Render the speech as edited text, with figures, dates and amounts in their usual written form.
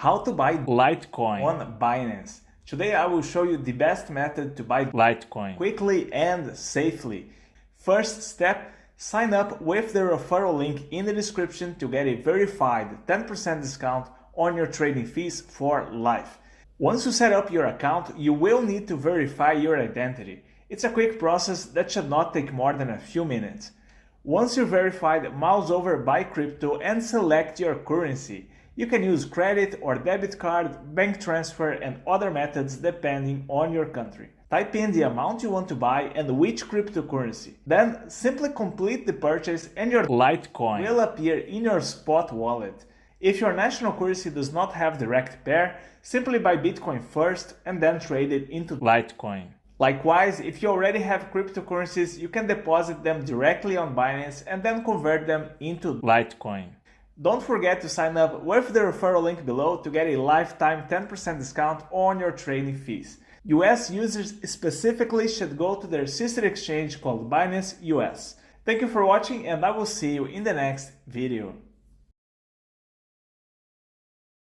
How to buy Litecoin on Binance. Today I will show you the best method to buy Litecoin quickly and safely. First step, sign up with the referral link in the description to get a verified 10% discount on your trading fees for life. Once you set up your account, you will need to verify your identity. It's a quick process that should not take more than a few minutes. Once you're verified, mouse over Buy Crypto and select your currency. You can use credit or debit card, bank transfer, and other methods depending on your country. Type in the amount you want to buy and which cryptocurrency. Then simply complete the purchase and your Litecoin will appear in your spot wallet. If your national currency does not have direct pair, simply buy Bitcoin first and then trade it into Litecoin. Likewise, if you already have cryptocurrencies, you can deposit them directly on Binance and then convert them into Litecoin. Don't forget to sign up with the referral link below to get a lifetime 10% discount on your trading fees. US users specifically should go to their sister exchange called Binance US. Thank you for watching and I will see you in the next video.